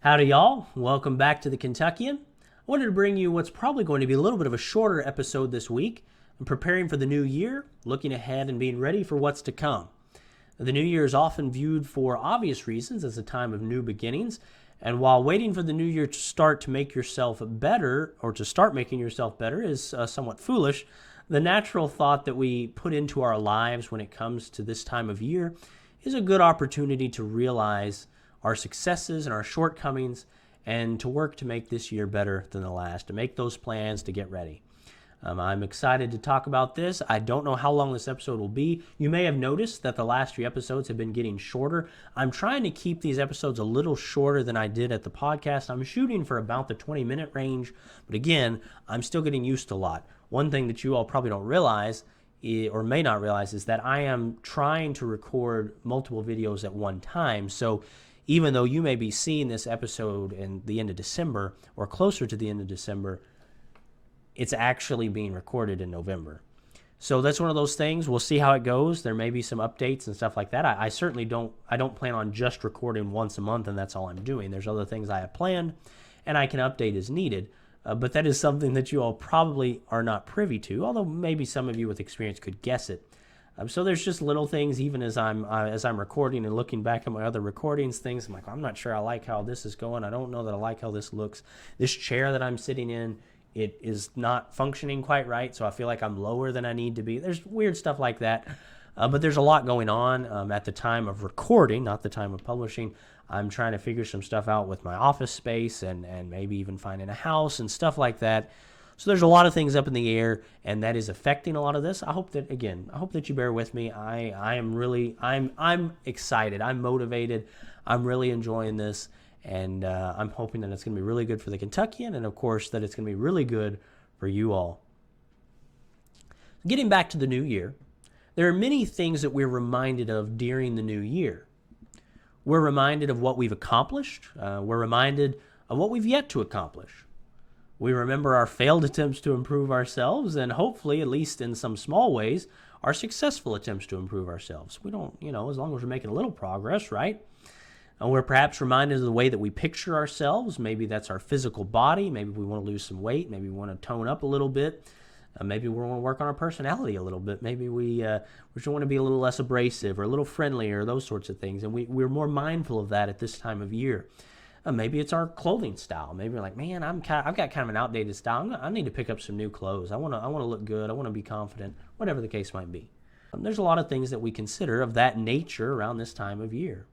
Howdy, y'all. Welcome back to the Kentuckian. I wanted to bring you what's probably going to be a little bit of a shorter episode this week. I'm preparing for the new year, looking ahead and being ready for what's to come. The new year is often viewed for obvious reasons as a time of new beginnings, and while waiting for the new year to start to make yourself better, or to start making yourself better, is somewhat foolish, the natural thought that we put into our lives when it comes to this time of year is a good opportunity to realize our successes and our shortcomings and to work to make this year better than the last, to make those plans, to get ready. I'm excited to talk about this. I don't know how long this episode will be. You may have noticed that the last few episodes have been getting shorter. I'm trying to keep these episodes a little shorter than I did at the podcast. I'm shooting for about the 20-minute range, but again, I'm still getting used to a lot. One thing that you all probably don't realize or may not realize is that I am trying to record multiple videos at one time. So even though you may be seeing this episode in the end of December or closer to the end of December, it's actually being recorded in November. So that's one of those things. We'll see how it goes. There may be some updates and stuff like that. I certainly don't plan on just recording once a month and that's all I'm doing. There's other things I have planned and I can update as needed. But that is something that you all probably are not privy to, although maybe some of you with experience could guess it. So there's just little things, even as I'm recording and looking back at my other recordings, things I'm like, I'm not sure I like how this is going. I don't know that I like how this looks. This chair that I'm sitting in, it is not functioning quite right, so I feel like I'm lower than I need to be. There's weird stuff like that. But there's a lot going on at the time of recording, not the time of publishing. I'm trying to figure some stuff out with my office space and maybe even finding a house and stuff like that. So there's a lot of things up in the air, and that is affecting a lot of this. I hope that you bear with me. I'm excited. I'm motivated. I'm really enjoying this, and I'm hoping that it's going to be really good for the Kentuckian, and of course that it's going to be really good for you all. Getting back to the new year, there are many things that we're reminded of during the new year. We're reminded of what we've accomplished. We're reminded of what we've yet to accomplish. We remember our failed attempts to improve ourselves and hopefully, at least in some small ways, our successful attempts to improve ourselves. We don't, as long as we're making a little progress, right? And we're perhaps reminded of the way that we picture ourselves. Maybe that's our physical body. Maybe we want to lose some weight. Maybe we want to tone up a little bit. Maybe we want to work on our personality a little bit. Maybe we just want to be a little less abrasive or a little friendlier, those sorts of things. And we're more mindful of that at this time of year. Maybe it's our clothing style. Maybe we're like, man, I've got kind of an outdated style. I need to pick up some new clothes. I want to look good. I want to be confident, whatever the case might be. There's a lot of things that we consider of that nature around this time of year.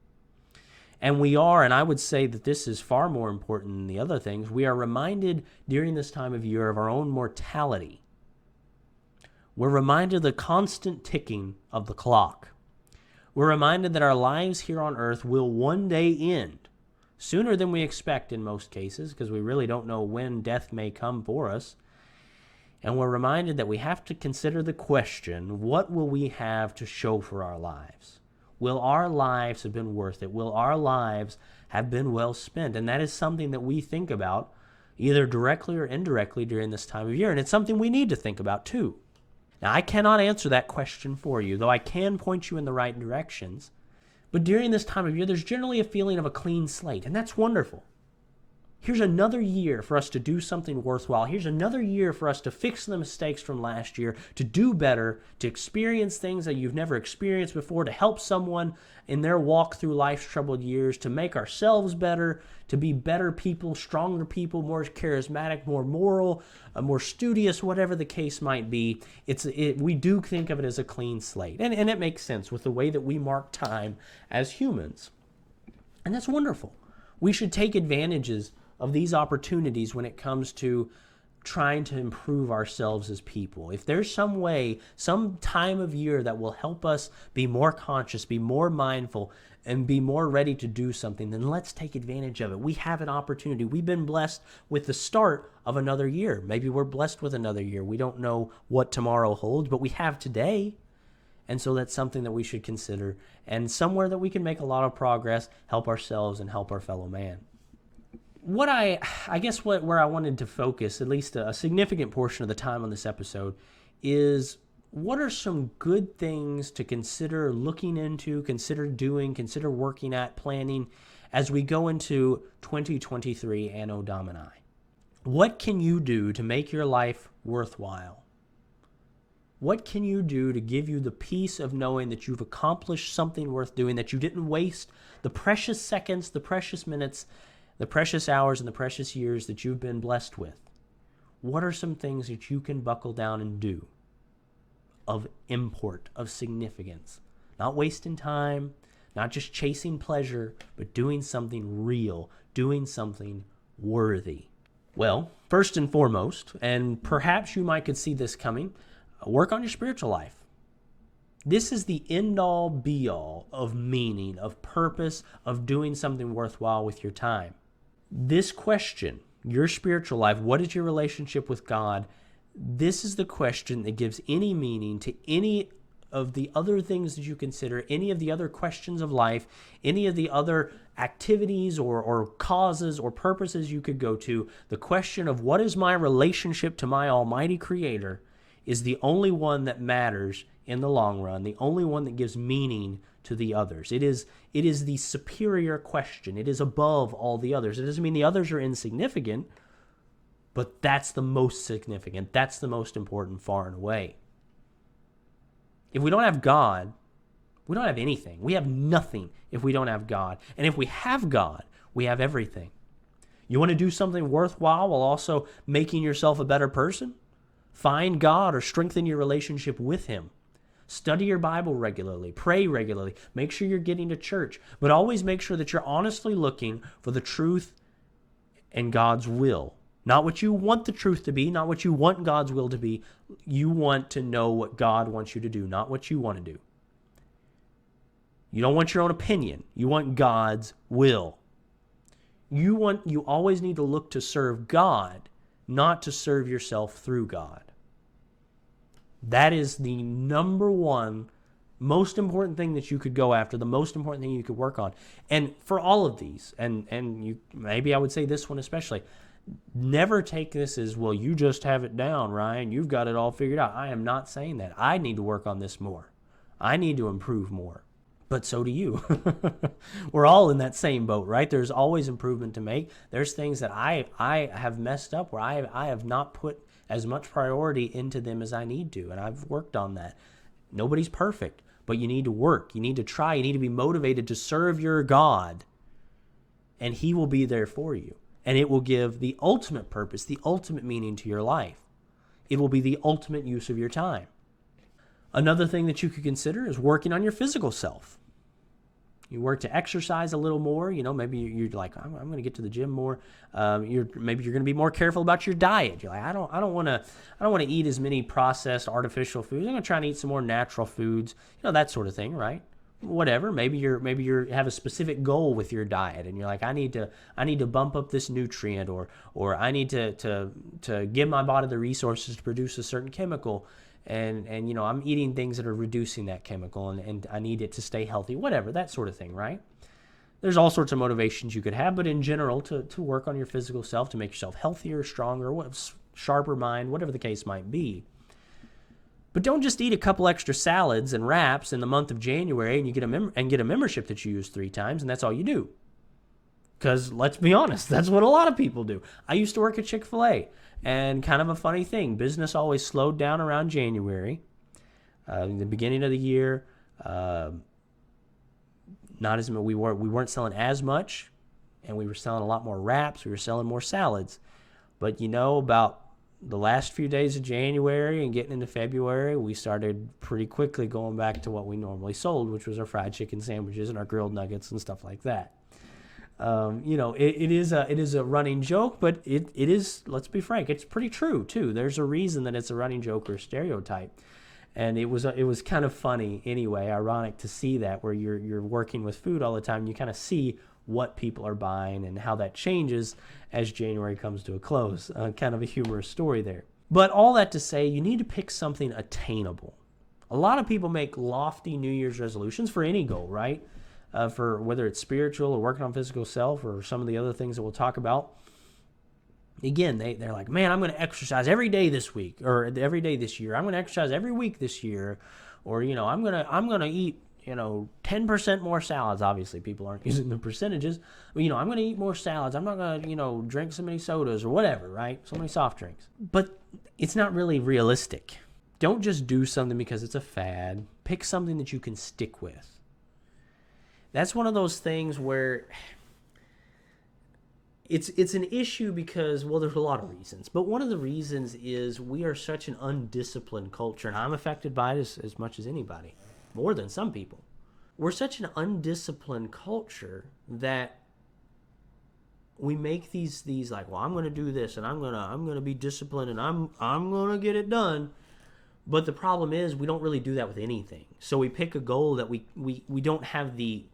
And I would say that this is far more important than the other things, we are reminded during this time of year of our own mortality. We're reminded of the constant ticking of the clock. We're reminded that our lives here on earth will one day end. Sooner than we expect in most cases, because we really don't know when death may come for us. And we're reminded that we have to consider the question, what will we have to show for our lives? Will our lives have been worth it? Will our lives have been well spent? And that is something that we think about either directly or indirectly during this time of year. And it's something we need to think about too. Now, I cannot answer that question for you, though I can point you in the right directions. But during this time of year, there's generally a feeling of a clean slate, and that's wonderful. Here's another year for us to do something worthwhile. Here's another year for us to fix the mistakes from last year, to do better, to experience things that you've never experienced before, to help someone in their walk through life's troubled years, to make ourselves better, to be better people, stronger people, more charismatic, more moral, more studious, whatever the case might be. We do think of it as a clean slate, and it makes sense with the way that we mark time as humans. And that's wonderful. We should take advantages of these opportunities when it comes to trying to improve ourselves as people. If there's some way, some time of year that will help us be more conscious, be more mindful, and be more ready to do something, then let's take advantage of it. We have an opportunity. We've been blessed with the start of another year. Maybe we're blessed with another year. We don't know what tomorrow holds, but we have today. And so that's something that we should consider, and somewhere that we can make a lot of progress, help ourselves, and help our fellow man. Where I wanted to focus, at least a significant portion of the time on this episode, is what are some good things to consider looking into, consider doing, consider working at, planning as we go into 2023 Anno Domini. What can you do to make your life worthwhile? What can you do to give you the peace of knowing that you've accomplished something worth doing, that you didn't waste the precious seconds, the precious minutes, the precious hours, and the precious years that you've been blessed with? What are some things that you can buckle down and do of import, of significance? Not wasting time, not just chasing pleasure, but doing something real, doing something worthy. Well, first and foremost, and perhaps you might could see this coming, work on your spiritual life. This is the end-all, be-all of meaning, of purpose, of doing something worthwhile with your time. This question, your spiritual life, what is your relationship with God? This is the question that gives any meaning to any of the other things that you consider, any of the other questions of life, any of the other activities or causes or purposes you could go to. The question of what is my relationship to my Almighty Creator is the only one that matters in the long run, the only one that gives meaning to the others. It is the superior question. It is above all the others. It doesn't mean the others are insignificant, but that's the most significant. That's the most important far and away. If we don't have God, we don't have anything. We have nothing if we don't have God. And if we have God, we have everything. You want to do something worthwhile while also making yourself a better person? Find God or strengthen your relationship with Him. Study your Bible regularly. Pray regularly. Make sure you're getting to church. But always make sure that you're honestly looking for the truth and God's will. Not what you want the truth to be, not what you want God's will to be. You want to know what God wants you to do, not what you want to do. You don't want your own opinion. You want God's will. You always need to look to serve God, not to serve yourself through God. That is the number one most important thing that you could go after, the most important thing you could work on. And for all of these, and you maybe I would say this one especially, never take this as, well, you just have it down, Ryan. You've got it all figured out. I am not saying that. I need to work on this more. I need to improve more. But so do you. We're all in that same boat, right? There's always improvement to make. There's things that I have messed up where I have not put as much priority into them as I need to, and I've worked on that. Nobody's perfect, but you need to work. You need to try. You need to be motivated to serve your God, and He will be there for you. And it will give the ultimate purpose, the ultimate meaning to your life. It will be the ultimate use of your time. Another thing that you could consider is working on your physical self. You work to exercise a little more. Maybe you're like, I'm going to get to the gym more. Maybe you're going to be more careful about your diet. You're like, I don't want to eat as many processed artificial foods. I'm going to try and eat some more natural foods. That sort of thing, right? Whatever. Maybe you have a specific goal with your diet, and you're like, I need to bump up this nutrient, or I need to give my body the resources to produce a certain chemical, and I'm eating things that are reducing that chemical, and I need it to stay healthy. Whatever, that sort of thing, right? There's all sorts of motivations you could have, but in general, to work on your physical self, to make yourself healthier, stronger, sharper mind, whatever the case might be. But don't just eat a couple extra salads and wraps in the month of January and you get a membership that you use 3 times, and that's all you do. Because let's be honest, that's what a lot of people do. I used to work at Chick-fil-A, and kind of a funny thing, business always slowed down around January. In the beginning of the year, not as we weren't selling as much, and we were selling a lot more wraps. We were selling more salads. But about the last few days of January and getting into February, we started pretty quickly going back to what we normally sold, which was our fried chicken sandwiches and our grilled nuggets and stuff like that. It is a running joke, but it is, let's be frank, it's pretty true too. There's a reason that it's a running joke or a stereotype. And it was kind of funny anyway, ironic to see that, where you're working with food all the time. You kind of see what people are buying and how that changes as January comes to a close. Kind of a humorous story there. But all that to say, you need to pick something attainable. A lot of people make lofty New Year's resolutions for any goal, right? For whether it's spiritual or working on physical self or some of the other things that we'll talk about. Again, they're like, man, I'm going to exercise every day this week, or every day this year. I'm going to exercise every week this year, or I'm going to eat 10% more salads. Obviously, people aren't using the percentages. But, I'm going to eat more salads. I'm not going to, drink so many sodas or whatever, right? So many soft drinks. But it's not really realistic. Don't just do something because it's a fad. Pick something that you can stick with. That's one of those things where it's an issue because, well, there's a lot of reasons. But one of the reasons is we are such an undisciplined culture, and I'm affected by it as much as anybody, more than some people. We're such an undisciplined culture that we make these like, well, I'm going to do this, and I'm going to be disciplined, and I'm going to get it done. But the problem is we don't really do that with anything. So we pick a goal that we don't have the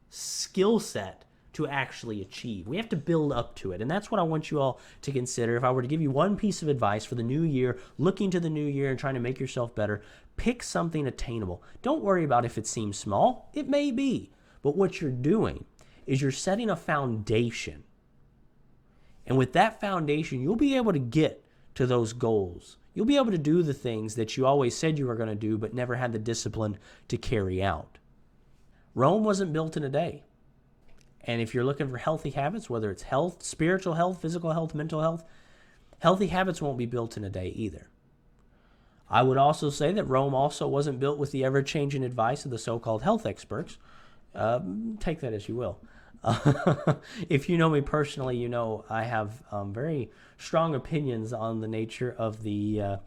skill set to actually achieve. We have to build up to it. And that's what I want you all to consider. If I were to give you one piece of advice for the new year, looking to the new year and trying to make yourself better, pick something attainable. Don't worry about if it seems small. It may be. But what you're doing is you're setting a foundation. And with that foundation, you'll be able to get to those goals. You'll be able to do the things that you always said you were going to do but never had the discipline to carry out. Rome wasn't built in a day. And if you're looking for healthy habits, whether it's health, spiritual health, physical health, mental health, healthy habits won't be built in a day either. I would also say that Rome also wasn't built with the ever-changing advice of the so-called health experts. Take that as you will. If you know me personally, you know I have very strong opinions on the nature of the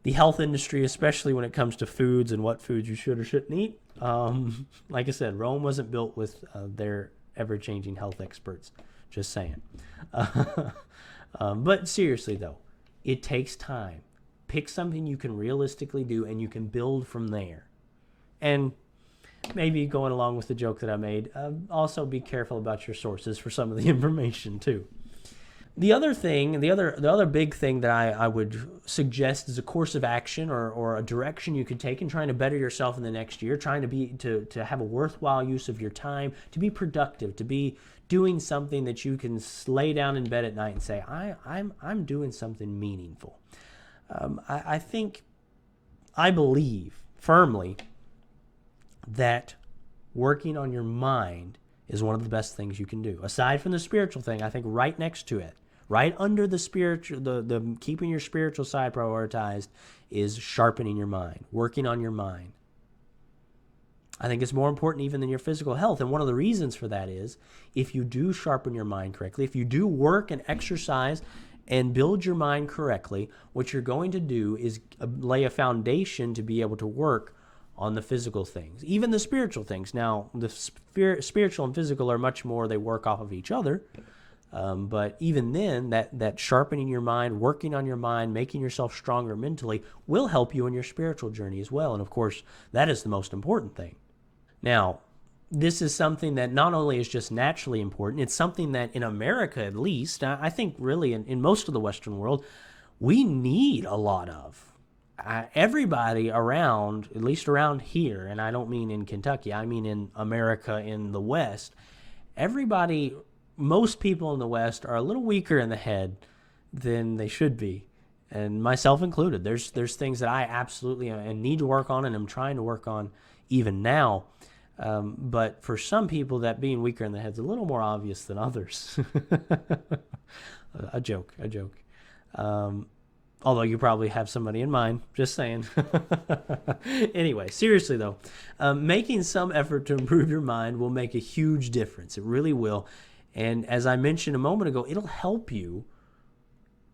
health industry, especially when it comes to foods and what foods you should or shouldn't eat. Like I said, Rome wasn't built with their ever-changing health experts. Just saying. But seriously, though, it takes time. Pick something you can realistically do, and you can build from there. And maybe going along with the joke that I made, also be careful about your sources for some of the information, too. The other thing, the other big thing that I would suggest is a course of action or a direction you could take in trying to better yourself in the next year, trying to have a worthwhile use of your time, to be productive, to be doing something that you can lay down in bed at night and say, I'm doing something meaningful. I believe firmly that working on your mind is one of the best things you can do. Aside from the spiritual thing, I think right next to it, right under the spiritual, the keeping your spiritual side prioritized, is sharpening your mind, working on your mind. I think it's more important even than your physical health. And one of the reasons for that is if you do sharpen your mind correctly, if you do work and exercise and build your mind correctly, what you're going to do is lay a foundation to be able to work on the physical things, even the spiritual things. Now, the spiritual and physical are much more, they work off of each other. But even then, that sharpening your mind, working on your mind, making yourself stronger mentally will help you in your spiritual journey as well. And of course, that is the most important thing. Now, this is something that not only is just naturally important, it's something that in America at least, I think really in most of the Western world, we need a lot of. Everybody around, at least around here, and I don't mean in Kentucky, I mean in America, in the West, most people in the West are a little weaker in the head than they should be, and myself included. There's things that I absolutely need to work on, and I'm trying to work on even now. But for some people, that being weaker in the head is a little more obvious than others. A joke. Although you probably have somebody in mind, just saying. Anyway, seriously though, making some effort to improve your mind will make a huge difference. It really will. And as I mentioned a moment ago, it'll help you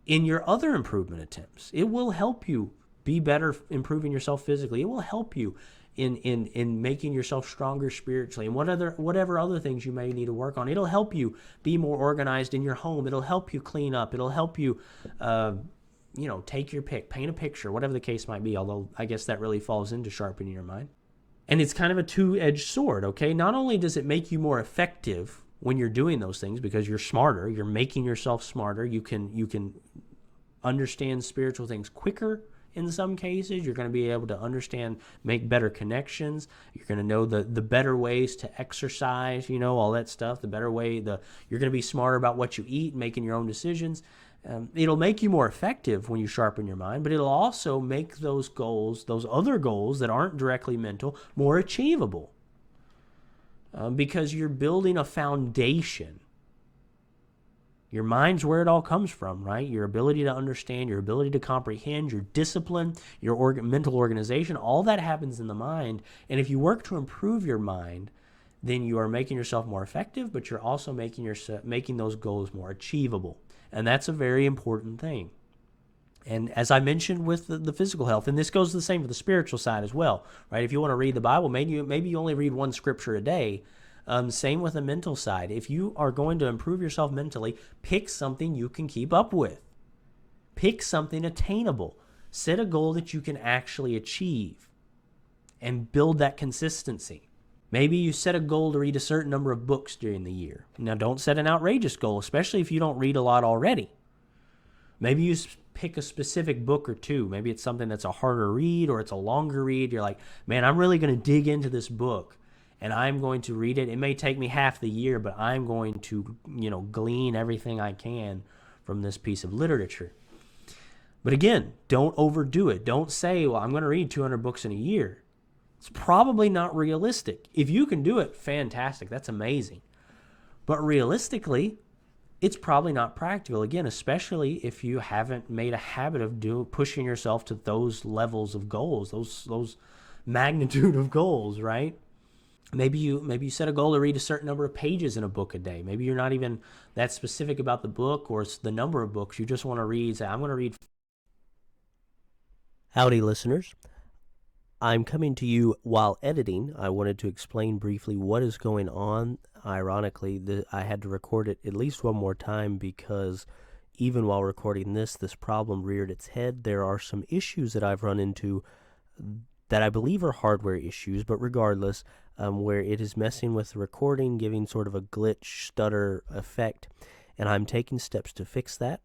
in your other improvement attempts. It will help you be better improving yourself physically. It will help you in making yourself stronger spiritually and whatever other things you may need to work on. It'll help you be more organized in your home. It'll help you clean up. It'll help you take your pick, paint a picture, whatever the case might be, although I guess that really falls into sharpening your mind. And it's kind of a two-edged sword, okay? Not only does it make you more effective when you're doing those things because you're smarter, you're making yourself smarter, you can understand spiritual things quicker in some cases, you're going to be able to understand, make better connections, you're going to know the better ways to exercise, all that stuff, the better way, you're going to be smarter about what you eat, making your own decisions. It'll make you more effective when you sharpen your mind, but it'll also make those goals, those other goals that aren't directly mental, more achievable. Because you're building a foundation. Your mind's where it all comes from, right? Your ability to understand, your ability to comprehend, your discipline, your mental organization, all that happens in the mind. And if you work to improve your mind, then you are making yourself more effective, but you're also making those goals more achievable. And that's a very important thing. And as I mentioned with the physical health, and this goes the same for the spiritual side as well, right? If you want to read the Bible, maybe you only read one scripture a day. Same with the mental side. If you are going to improve yourself mentally, pick something you can keep up with. Pick something attainable. Set a goal that you can actually achieve and build that consistency. Maybe you set a goal to read a certain number of books during the year. Now, don't set an outrageous goal, especially if you don't read a lot already. Maybe you pick a specific book or two. Maybe it's something that's a harder read or it's a longer read. You're like, man, I'm really going to dig into this book and I'm going to read it. It may take me half the year, but I'm going to, glean everything I can from this piece of literature. But again, don't overdo it. Don't say, well, I'm going to read 200 books in a year. It's probably not realistic. If you can do it, fantastic. That's amazing. But realistically, it's probably not practical. Again, especially if you haven't made a habit of pushing yourself to those levels of goals, those magnitude of goals, right? Maybe you set a goal to read a certain number of pages in a book a day. Maybe you're not even that specific about the book or the number of books. You just want to read, say, I'm going to read. Howdy, listeners. I'm coming to you while editing. I wanted to explain briefly what is going on. Ironically, I had to record it at least one more time because even while recording this problem reared its head. There are some issues that I've run into that I believe are hardware issues, but regardless, where it is messing with the recording, giving sort of a glitch, stutter effect, and I'm taking steps to fix that.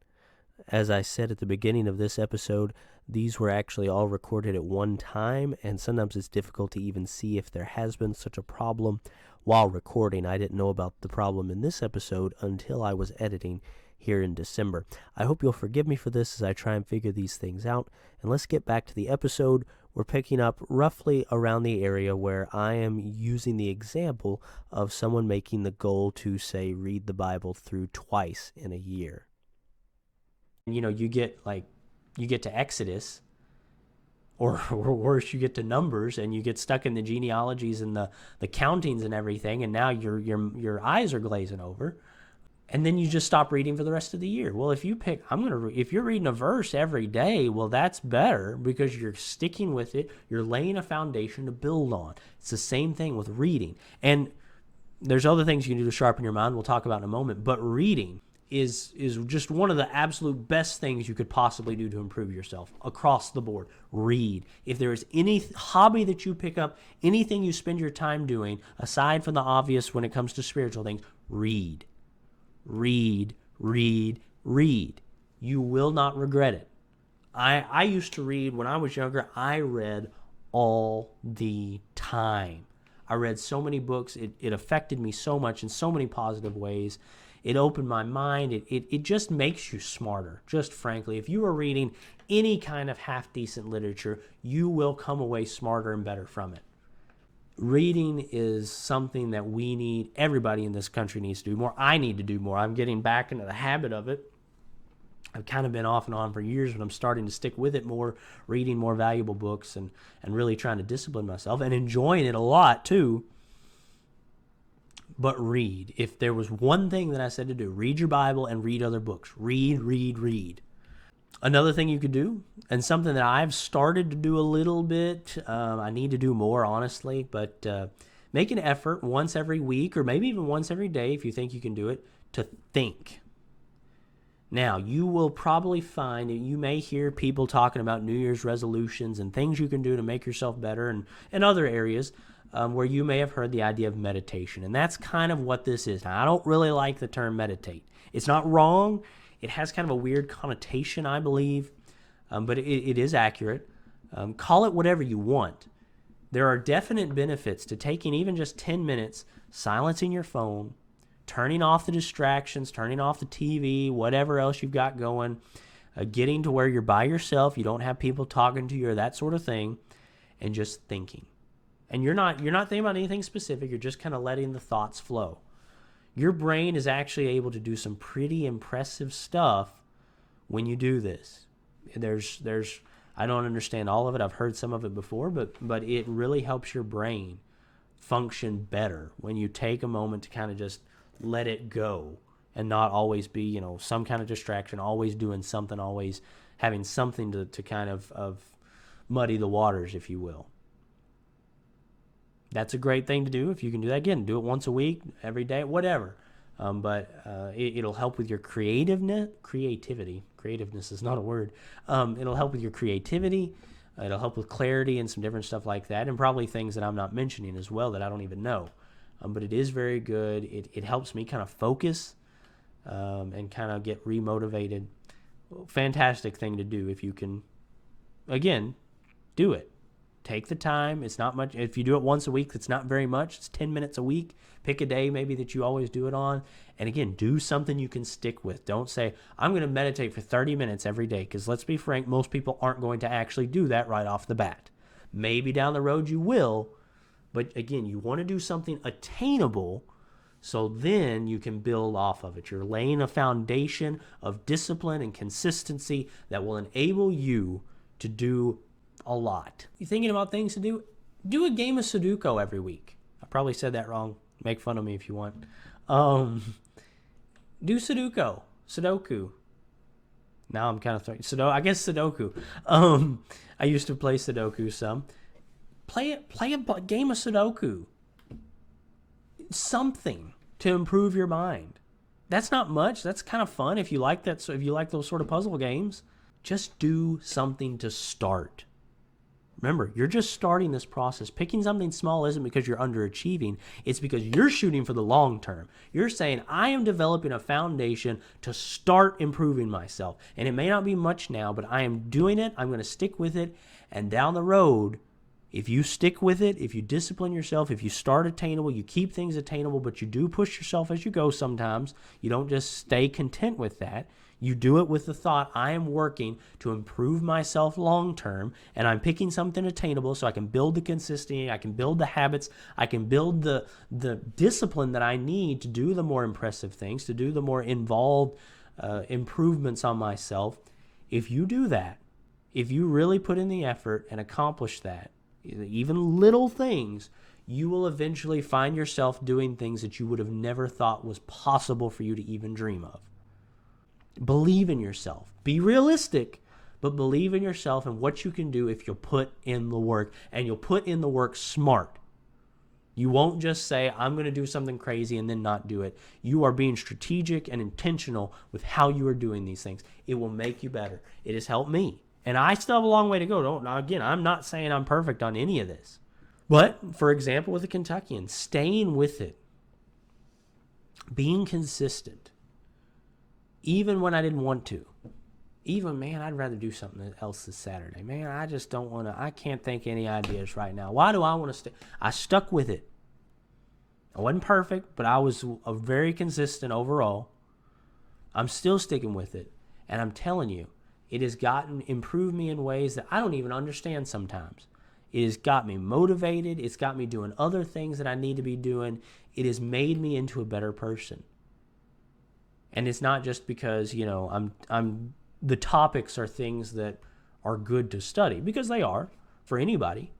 As I said at the beginning of this episode, these were actually all recorded at one time, and sometimes it's difficult to even see if there has been such a problem while recording. I didn't know about the problem in this episode until I was editing here in December. I hope you'll forgive me for this as I try and figure these things out, and let's get back to the episode. We're picking up roughly around the area where I am using the example of someone making the goal to, say, read the Bible through twice in a year. You get to Exodus, or worse, you get to Numbers, and you get stuck in the genealogies and the countings and everything, and now your eyes are glazing over, and then you just stop reading for the rest of the year. Well, if you're reading a verse every day, well, that's better because you're sticking with it. You're laying a foundation to build on. It's the same thing with reading, and there's other things you can do to sharpen your mind. We'll talk about in a moment, but reading is just one of the absolute best things you could possibly do to improve yourself across the board. Read. If there is any hobby that you pick up, anything you spend your time doing, aside from the obvious when it comes to spiritual things, read. Read, read, read. You will not regret it. I used to read when I was younger. I read all the time. I read so many books. It affected me so much in so many positive ways. It opened my mind. It just makes you smarter, just frankly. If you are reading any kind of half-decent literature, you will come away smarter and better from it. Reading is something that everybody in this country needs to do more. I need to do more. I'm getting back into the habit of it. I've kind of been off and on for years, but I'm starting to stick with it more, reading more valuable books and really trying to discipline myself and enjoying it a lot too. But read. If there was one thing that I said to do, read your Bible and read other books. Read, read, read. Another thing you could do, and something that I've started to do a little bit, I need to do more, honestly, but make an effort once every week or maybe even once every day, if you think you can do it, to think. Now, you will probably find that you may hear people talking about New Year's resolutions and things you can do to make yourself better and other areas where you may have heard the idea of meditation. And that's kind of what this is. Now, I don't really like the term meditate. It's not wrong. It has kind of a weird connotation, I believe, but it is accurate. Call it whatever you want. There are definite benefits to taking even just 10 minutes, silencing your phone, turning off the distractions, turning off the TV, whatever else you've got going, getting to where you're by yourself, you don't have people talking to you or that sort of thing, and just thinking. And you're not thinking about anything specific, you're just kind of letting the thoughts flow. Your brain is actually able to do some pretty impressive stuff when you do this. There's I don't understand all of it. I've heard some of it before, but it really helps your brain function better when you take a moment to kind of just let it go and not always be, some kind of distraction, always doing something, always having something to kind of muddy the waters, if you will. That's a great thing to do. If you can do that, again, do it once a week, every day, whatever. But it'll help with your creativity. Creativeness is not a word. It'll help with your creativity. It'll help with clarity and some different stuff like that, and probably things that I'm not mentioning as well that I don't even know. But it is very good. It helps me kind of focus and kind of get remotivated. Fantastic thing to do if you can, again, do it. Take the time. It's not much. If you do it once a week, it's not very much. It's 10 minutes a week. Pick a day maybe that you always do it on. And again, do something you can stick with. Don't say, I'm going to meditate for 30 minutes every day, because let's be frank, most people aren't going to actually do that right off the bat. Maybe down the road you will, but again, you want to do something attainable so then you can build off of it. You're laying a foundation of discipline and consistency that will enable you to do a lot. You thinking about things to do? Do a game of Sudoku every week. I probably said that wrong. Make fun of me if you want. Do Sudoku. Now I'm kind of throwing Sudoku. I used to play Sudoku some. Play a game of Sudoku. Something to improve your mind. That's not much. That's kind of fun if you like that. So if you like those sort of puzzle games, just do something to start. Remember, you're just starting this process. Picking something small isn't because you're underachieving. It's because you're shooting for the long term. You're saying, I am developing a foundation to start improving myself. And it may not be much now, but I am doing it. I'm going to stick with it. And down the road, if you stick with it, if you discipline yourself, if you start attainable, you keep things attainable, but you do push yourself as you go sometimes. You don't just stay content with that. You do it with the thought, I am working to improve myself long term, and I'm picking something attainable so I can build the consistency, I can build the habits, I can build the discipline that I need to do the more impressive things, to do the more involved improvements on myself. If you do that, if you really put in the effort and accomplish that, even little things, you will eventually find yourself doing things that you would have never thought was possible for you to even dream of. Believe in yourself. Be realistic, but believe in yourself and what you can do if you'll put in the work, and you'll put in the work smart. You won't just say, I'm going to do something crazy and then not do it. You are being strategic and intentional with how you are doing these things. It will make you better. It has helped me. And I still have a long way to go. Again, I'm not saying I'm perfect on any of this. But, for example, with the Kentuckian, staying with it, being consistent, even when I didn't want to. I'd rather do something else this Saturday. Man, I just don't want to. I can't think any ideas right now. Why do I want to stay? I stuck with it. I wasn't perfect, but I was very consistent overall. I'm still sticking with it. And I'm telling you, it has improved me in ways that I don't even understand sometimes. It has got me motivated. It's got me doing other things that I need to be doing. It has made me into a better person. And it's not just because, the topics are things that are good to study, because they are for anybody.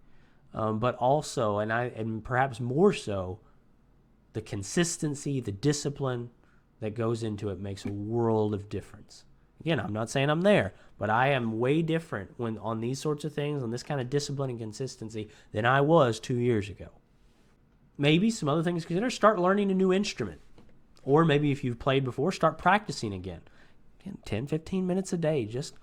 But also, and perhaps more so, the consistency, the discipline that goes into it makes a world of difference. Again, I'm not saying I'm there, but I am way different when on these sorts of things, on this kind of discipline and consistency, than I was 2 years ago. Maybe some other things to consider: start learning a new instrument. Or maybe if you've played before, start practicing again. 10, 15 minutes a day. Just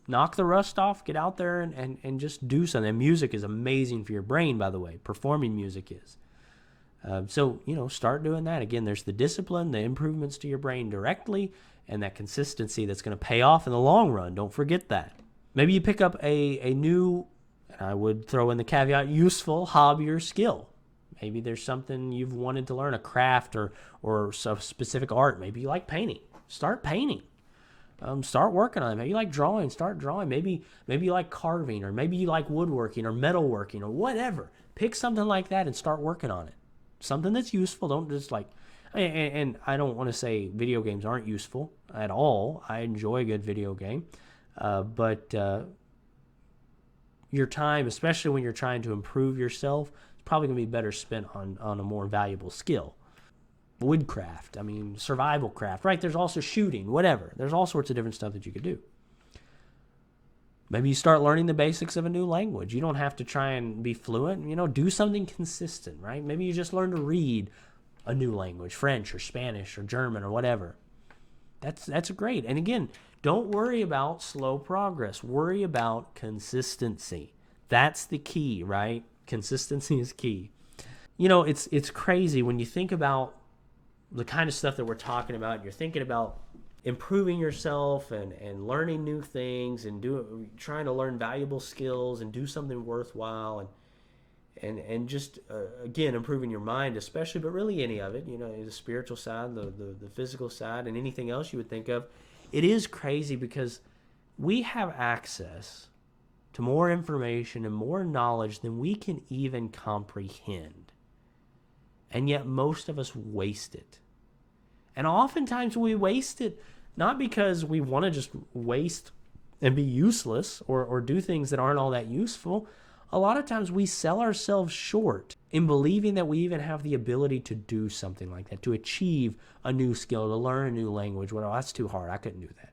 knock the rust off, get out there and just do something. And music is amazing for your brain, by the way. Performing music is. So, start doing that. Again, there's the discipline, the improvements to your brain directly, and that consistency that's going to pay off in the long run. Don't forget that. Maybe you pick up a new, and I would throw in the caveat, useful hobby or skill. Maybe there's something you've wanted to learn, a craft or some specific art. Maybe you like painting. Start painting. Start working on it. Maybe you like drawing. Start drawing. Maybe you like carving, or maybe you like woodworking or metalworking or whatever. Pick something like that and start working on it. Something that's useful. Don't just like, and I don't want to say video games aren't useful at all. I enjoy a good video game, but your time, especially when you're trying to improve yourself, is probably going to be better spent on a more valuable skill. Woodcraft, survival craft, right? There's also shooting, whatever. There's all sorts of different stuff that you could do. Maybe you start learning the basics of a new language. You don't have to try and be fluent, do something consistent, right? Maybe you just learn to read a new language, French or Spanish or German or whatever. That's great. And again, don't worry about slow progress. Worry about consistency. That's the key, right? Consistency is key. It's crazy when you think about the kind of stuff that we're talking about. You're thinking about improving yourself and learning new things and trying to learn valuable skills and do something worthwhile and just again improving your mind especially, but really any of it, the spiritual side, the physical side, and anything else you would think of. It is crazy because we have access to more information and more knowledge than we can even comprehend. And yet most of us waste it. And oftentimes we waste it not because we want to just waste and be useless or do things that aren't all that useful. A lot of times we sell ourselves short in believing that we even have the ability to do something like that, to achieve a new skill, to learn a new language. Well, that's too hard. I couldn't do that.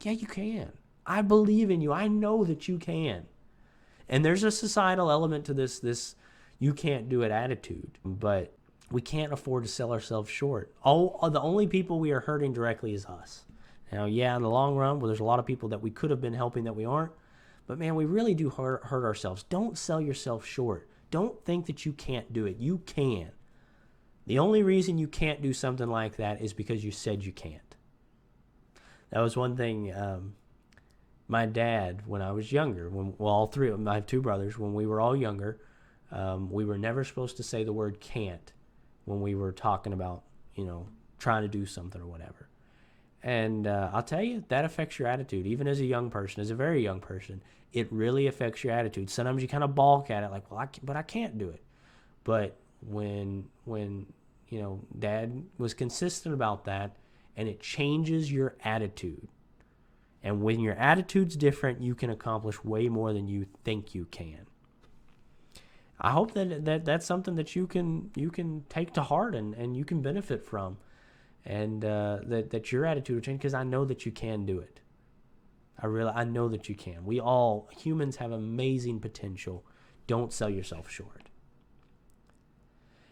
Yeah, you can. I believe in you. I know that you can. And there's a societal element to this you can't do it attitude, but we can't afford to sell ourselves short. The only people we are hurting directly is us. Now, yeah, in the long run, there's a lot of people that we could have been helping that we aren't. But man, we really do hurt ourselves. Don't sell yourself short. Don't think that you can't do it. You can. The only reason you can't do something like that is because you said you can't. That was one thing my dad, when I was younger, all three of them, I have two brothers, when we were all younger, we were never supposed to say the word can't when we were talking about, trying to do something or whatever. And I'll tell you, that affects your attitude. Even as a young person, as a very young person, it really affects your attitude. Sometimes you kind of balk at it, like, well, but I can't do it. But when Dad was consistent about that, and it changes your attitude. And when your attitude's different, you can accomplish way more than you think you can. I hope that's something that you can take to heart and you can benefit from. And that your attitude will change, because I know that you can do it. I know that you can. We all, humans, have amazing potential. Don't sell yourself short.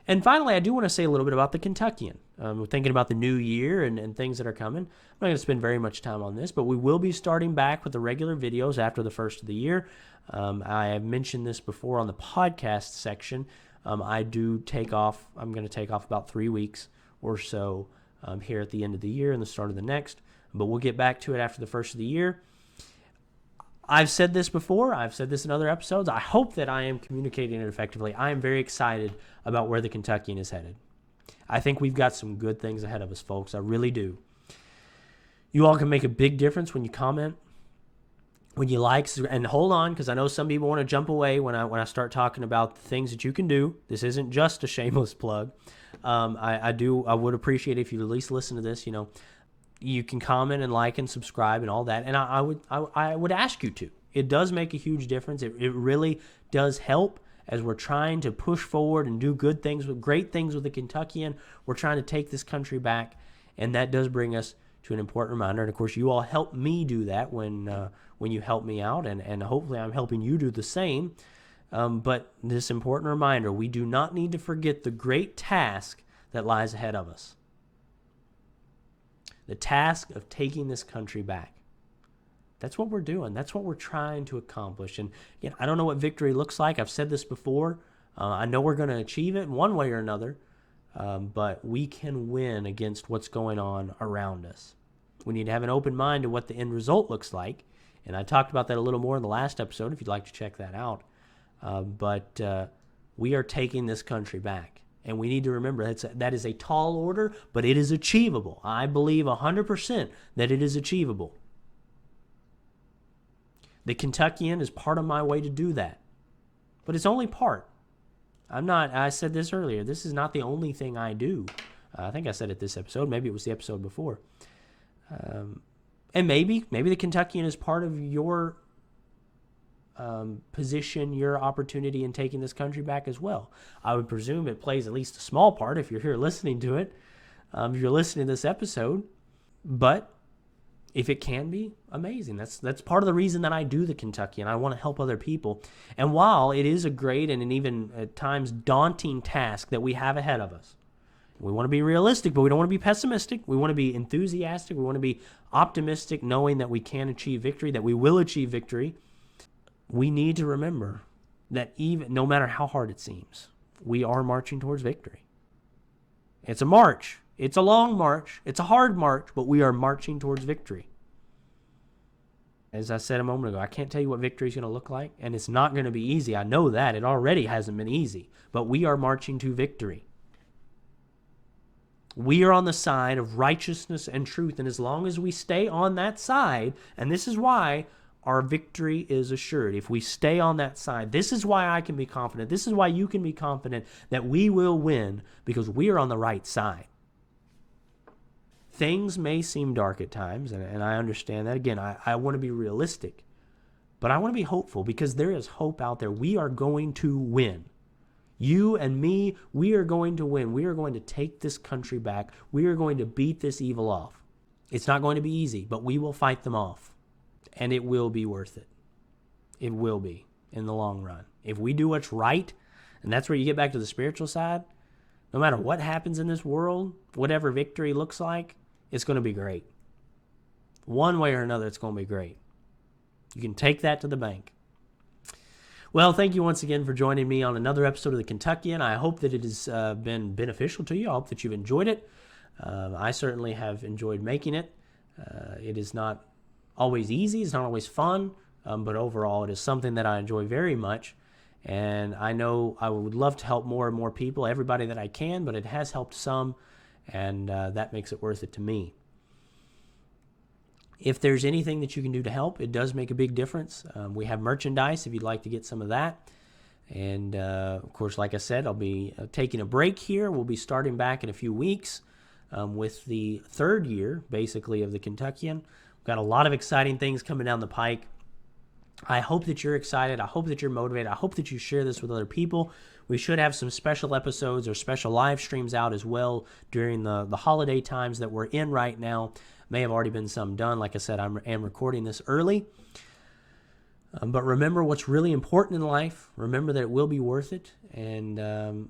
And finally, I do want to say a little bit about the Kentuckian. We're thinking about the new year and things that are coming. I'm not going to spend very much time on this, but we will be starting back with the regular videos after the first of the year. I have mentioned this before on the podcast section. I do take off. I'm going to take off about 3 weeks or so here at the end of the year and the start of the next. But we'll get back to it after the first of the year. I've said this before. I've said this in other episodes. I hope that I am communicating it effectively. I am very excited about where the Kentuckian is headed. I think we've got some good things ahead of us, folks. I really do. You all can make a big difference when you comment, when you like, and hold on, because I know some people want to jump away when I start talking about the things that you can do. This isn't just a shameless plug. I would appreciate it if you at least listen to this. You can comment and like and subscribe and all that, and I would ask you to. It does make a huge difference. It really does help as we're trying to push forward and do great things with the Kentuckian. We're trying to take this country back, and that does bring us to an important reminder. And of course, you all help me do that when you help me out, and hopefully I'm helping you do the same. But this important reminder: we do not need to forget the great task that lies ahead of us. The task of taking this country back. That's what we're doing. That's what we're trying to accomplish. And again, I don't know what victory looks like. I've said this before. I know we're going to achieve it one way or another, but we can win against what's going on around us. We need to have an open mind to what the end result looks like. And I talked about that a little more in the last episode, if you'd like to check that out. But We are taking this country back. And we need to remember that is a tall order, but it is achievable. I believe 100% that it is achievable. The Kentuckian is part of my way to do that. But it's only part. I said this earlier, this is not the only thing I do. I think I said it this episode. Maybe it was the episode before. And maybe the Kentuckian is part of your position, your opportunity in taking this country back as well. I would presume it plays at least a small part if you're here listening to it, if you're listening to this episode. But if it can be, amazing. That's part of the reason that I do the Kentuckian. I want to help other people. And while it is a great and an even at times daunting task that we have ahead of us, we want to be realistic, but we don't want to be pessimistic. We want to be enthusiastic. We want to be optimistic, knowing that we can achieve victory, that we will achieve victory. We need to remember that even no matter how hard it seems, we are marching towards victory. It's a march. It's a long march. It's a hard march, but we are marching towards victory. As I said a moment ago, I can't tell you what victory is going to look like, and it's not going to be easy. I know that. It already hasn't been easy, but we are marching to victory. We are on the side of righteousness and truth, and as long as we stay on that side, and this is why our victory is assured. If we stay on that side, this is why I can be confident. This is why you can be confident that we will win, because we are on the right side. Things may seem dark at times, and I understand that. Again, I want to be realistic, but I want to be hopeful, because there is hope out there. We are going to win. You and me, we are going to win. We are going to take this country back. We are going to beat this evil off. It's not going to be easy, but we will fight them off, and it will be worth it. It will be in the long run. If we do what's right, and that's where you get back to the spiritual side, no matter what happens in this world, whatever victory looks like, it's going to be great. One way or another, it's going to be great. You can take that to the bank. Well, thank you once again for joining me on another episode of the Kentuckian. I hope that it has been beneficial to you. I hope that you've enjoyed it. I certainly have enjoyed making it. It is not always easy. It's not always fun. But overall, it is something that I enjoy very much. And I know I would love to help more and more people, everybody that I can, but it has helped some. And that makes it worth it to me. If there's anything that you can do to help, it does make a big difference. We have merchandise if you'd like to get some of that. And, of course, like I said, I'll be taking a break here. We'll be starting back in a few weeks with the third year, basically, of the Kentuckian. We've got a lot of exciting things coming down the pike. I hope that you're excited. I hope that you're motivated. I hope that you share this with other people. We should have some special episodes or special live streams out as well during the holiday times that we're in right now. May have already been some done. Like I said, I am recording this early. But remember what's really important in life. Remember that it will be worth it. And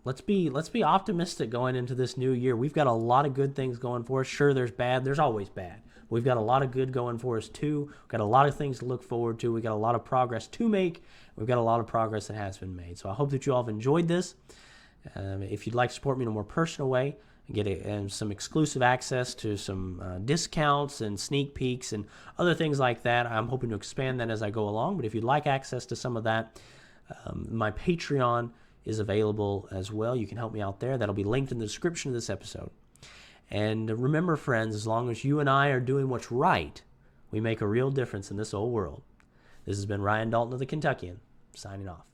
let's be optimistic going into this new year. We've got a lot of good things going for us. Sure, there's bad. There's always bad. We've got a lot of good going for us too. We've got a lot of things to look forward to. We've got a lot of progress to make. We've got a lot of progress that has been made. So I hope that you all have enjoyed this. If you'd like to support me in a more personal way, get some exclusive access to some discounts and sneak peeks and other things like that, I'm hoping to expand that as I go along. But if you'd like access to some of that, my Patreon is available as well. You can help me out there. That'll be linked in the description of this episode. And remember, friends, as long as you and I are doing what's right, we make a real difference in this old world. This has been Ryan Dalton of the Kentuckian, signing off.